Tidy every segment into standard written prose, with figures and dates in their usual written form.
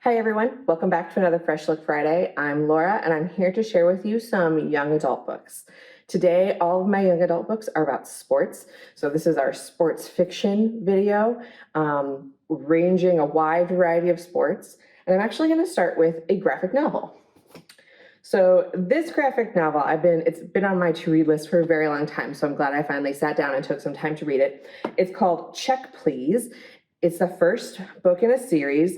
Hi everyone, welcome back to another Fresh Look Friday. I'm Laura and I'm here to share with you some young adult books. Today, all of my young adult books are about sports. So this is our sports fiction video, ranging a wide variety of sports. And I'm actually gonna start with a graphic novel. So this graphic novel, it's been on my to-read list for a very long time, so I'm glad I finally sat down and took some time to read it. It's called Check Please. It's the first book in a series.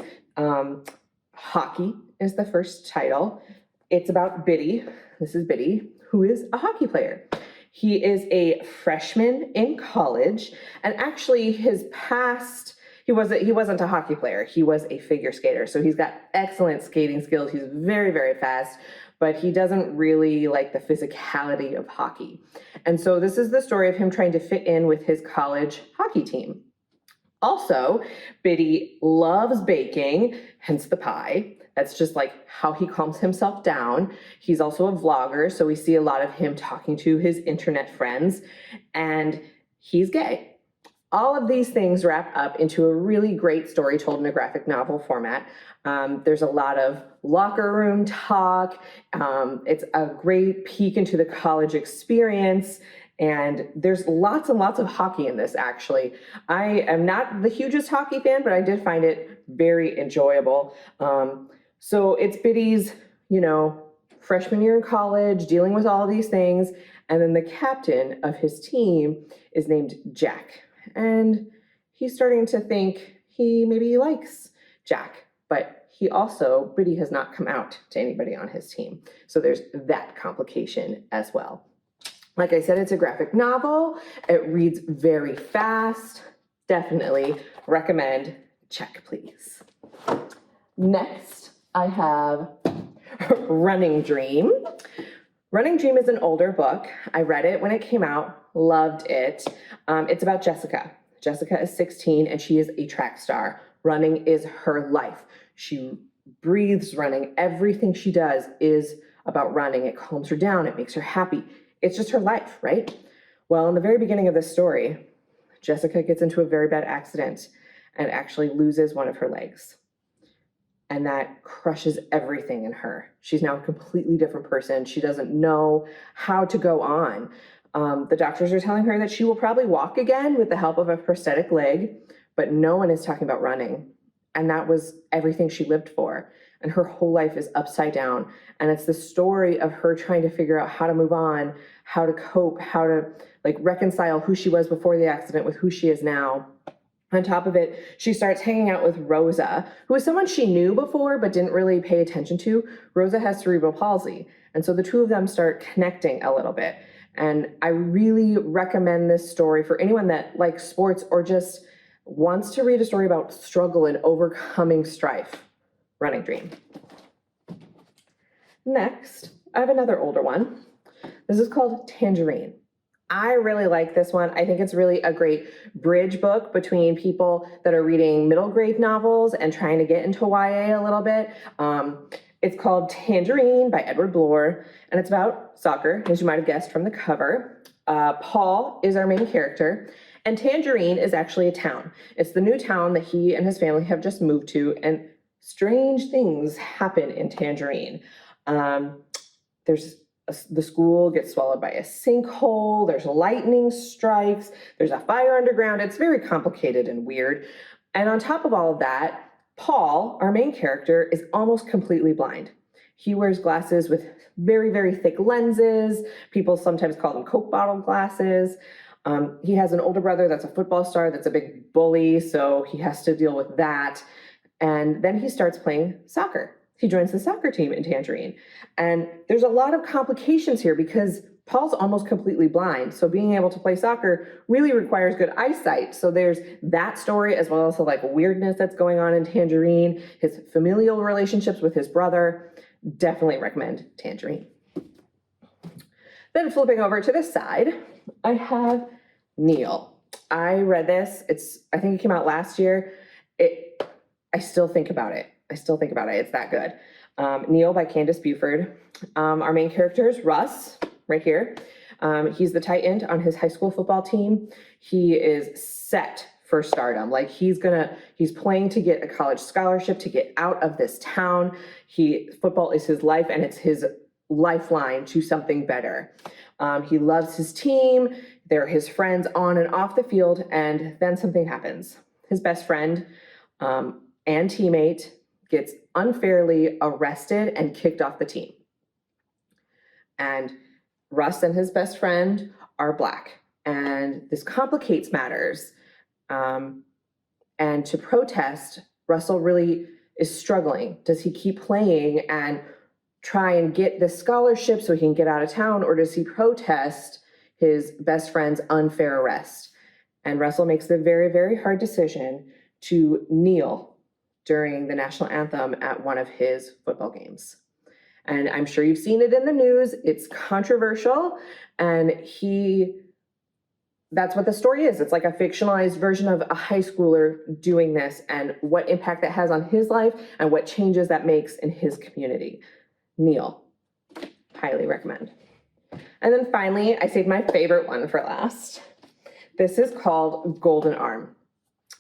Hockey is the first title. It's about Biddy. This is Biddy, who is a hockey player. He is a freshman in college, and actually his past, he wasn't a hockey player. He was a figure skater. So he's got excellent skating skills. He's very, very fast, but he doesn't really like the physicality of hockey. And so this is the story of him trying to fit in with his college hockey team. Also, Biddy loves baking, hence the pie. That's just like how he calms himself down. He's also a vlogger, so we see a lot of him talking to his internet friends, and he's gay. All of these things wrap up into a really great story told in a graphic novel format. There's a lot of locker room talk. It's a great peek into the college experience. And there's lots and lots of hockey in this, actually. I am not the hugest hockey fan, but I did find it very enjoyable. So it's Biddy's, freshman year in college, dealing with all of these things. And then the captain of his team is named Jack. And he's starting to think he maybe likes Jack, but Biddy has not come out to anybody on his team. So there's that complication as well. Like I said, it's a graphic novel. It reads very fast. Definitely recommend Check Please. Next, I have Running Dream. Running Dream is an older book. I read it when it came out, loved it. It's about Jessica. Jessica is 16 and she is a track star. Running is her life. She breathes running. Everything she does is about running. It calms her down. It makes her happy. It's just her life, right? Well, in the very beginning of this story, Jessica gets into a very bad accident and actually loses one of her legs. And that crushes everything in her. She's now a completely different person. She doesn't know how to go on. The doctors are telling her that she will probably walk again with the help of a prosthetic leg, but no one is talking about running. And that was everything she lived for. And her whole life is upside down. And it's the story of her trying to figure out how to move on, how to cope, how to reconcile who she was before the accident with who she is now. On top of it, she starts hanging out with Rosa, who is someone she knew before but didn't really pay attention to. Rosa has cerebral palsy. And so the two of them start connecting a little bit. And I really recommend this story for anyone that likes sports or just wants to read a story about struggle and overcoming strife. Running Dream. Next, I have another older one. This is called Tangerine. I really like this one. I think it's really a great bridge book between people that are reading middle grade novels and trying to get into YA a little bit. It's called Tangerine by Edward Bloor, and it's about soccer, as you might have guessed from the cover. Paul is our main character, and Tangerine is actually a town. It's the new town that he and his family have just moved to, and strange things happen in Tangerine. The school gets swallowed by a sinkhole. There's lightning strikes. There's a fire underground. It's very complicated and weird. And on top of all of that, Paul, our main character, is almost completely blind. He wears glasses with very, very thick lenses. People sometimes call them Coke bottle glasses. He has an older brother that's a football star that's a big bully, so he has to deal with that. And then he starts playing soccer. He joins the soccer team in Tangerine. And there's a lot of complications here because Paul's almost completely blind. So being able to play soccer really requires good eyesight. So there's that story as well as the weirdness that's going on in Tangerine, his familial relationships with his brother. Definitely recommend Tangerine. Then flipping over to this side, I have Neil. I read this. I think it came out last year. I still think about it. It's that good. Neil by Candace Buford. Our main character is Russ, right here. He's the tight end on his high school football team. He is set for stardom. Like he's playing to get a college scholarship to get out of this town. Football is his life, and it's his lifeline to something better. He loves his team. They're his friends on and off the field. And then something happens. His best friend and teammate gets unfairly arrested and kicked off the team. And Russ and his best friend are Black. And this complicates matters. And to protest, Russell really is struggling. Does he keep playing and try and get this scholarship so he can get out of town, or does he protest his best friend's unfair arrest? And Russell makes the very, very hard decision to kneel during the national anthem at one of his football games. And I'm sure you've seen it in the news. It's controversial, and that's what the story is. It's like a fictionalized version of a high schooler doing this, and what impact that has on his life and what changes that makes in his community. Kneel. Highly recommend. And then finally, I saved my favorite one for last. This is called Golden Arm.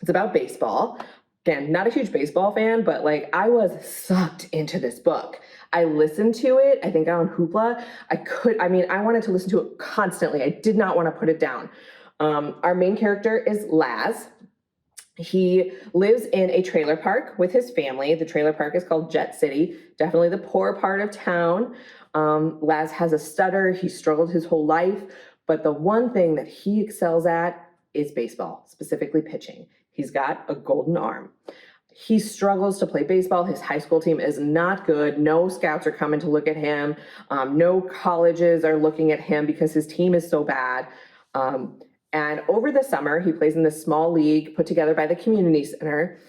It's about baseball. Again, not a huge baseball fan, but like I was sucked into this book. I listened to it, I think on Hoopla. I wanted to listen to it constantly. I did not want to put it down. Our main character is Laz. He lives in a trailer park with his family. The trailer park is called Jet City, definitely the poor part of town. Laz has a stutter. He struggled his whole life, but the one thing that he excels at is baseball, specifically pitching. He's got a golden arm. He struggles to play baseball. His high school team is not good. No scouts are coming to look at him. No colleges are looking at him because his team is so bad. And over the summer, he plays in this small league put together by the community center.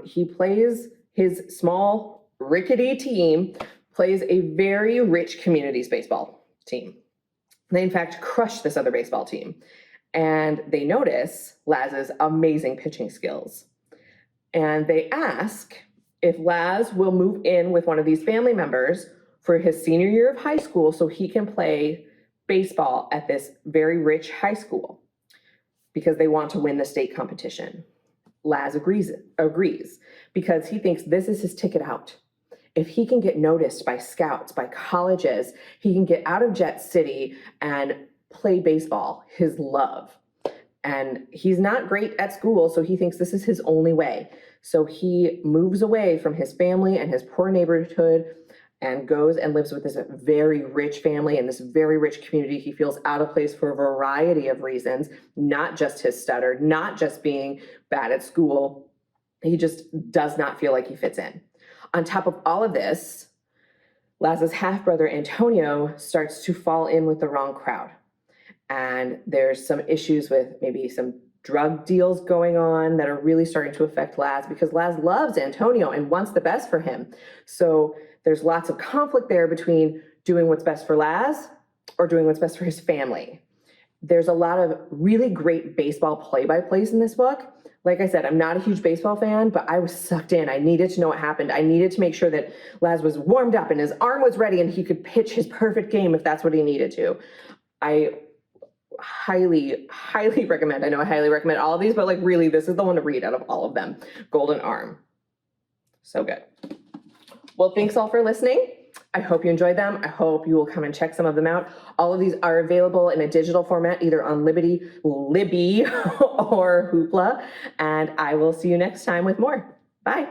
He plays his small, rickety team, plays a very rich communities baseball team. They, in fact, crush this other baseball team. And they notice Laz's amazing pitching skills. And they ask if Laz will move in with one of these family members for his senior year of high school so he can play baseball at this very rich high school because they want to win the state competition. Laz agrees because he thinks this is his ticket out. If he can get noticed by scouts, by colleges, he can get out of Jet City and play baseball, his love. And he's not great at school, so he thinks this is his only way. So he moves away from his family and his poor neighborhood and goes and lives with this very rich family in this very rich community. He feels out of place for a variety of reasons, not just his stutter, not just being bad at school. He just does not feel like he fits in. On top of all of this, Laz's half-brother Antonio starts to fall in with the wrong crowd. And there's some issues with maybe some drug deals going on that are really starting to affect Laz because Laz loves Antonio and wants the best for him. So there's lots of conflict there between doing what's best for Laz or doing what's best for his family. There's a lot of really great baseball play-by-plays in this book. Like I said, I'm not a huge baseball fan, but I was sucked in. I needed to know what happened. I needed to make sure that Laz was warmed up and his arm was ready and he could pitch his perfect game if that's what he needed to. I highly, highly recommend. I know I highly recommend all of these, but like really, this is the one to read out of all of them. Golden Arm. So good. Well, thanks all for listening. I hope you enjoyed them. I hope you will come and check some of them out. All of these are available in a digital format, either on Libby, or Hoopla. And I will see you next time with more. Bye.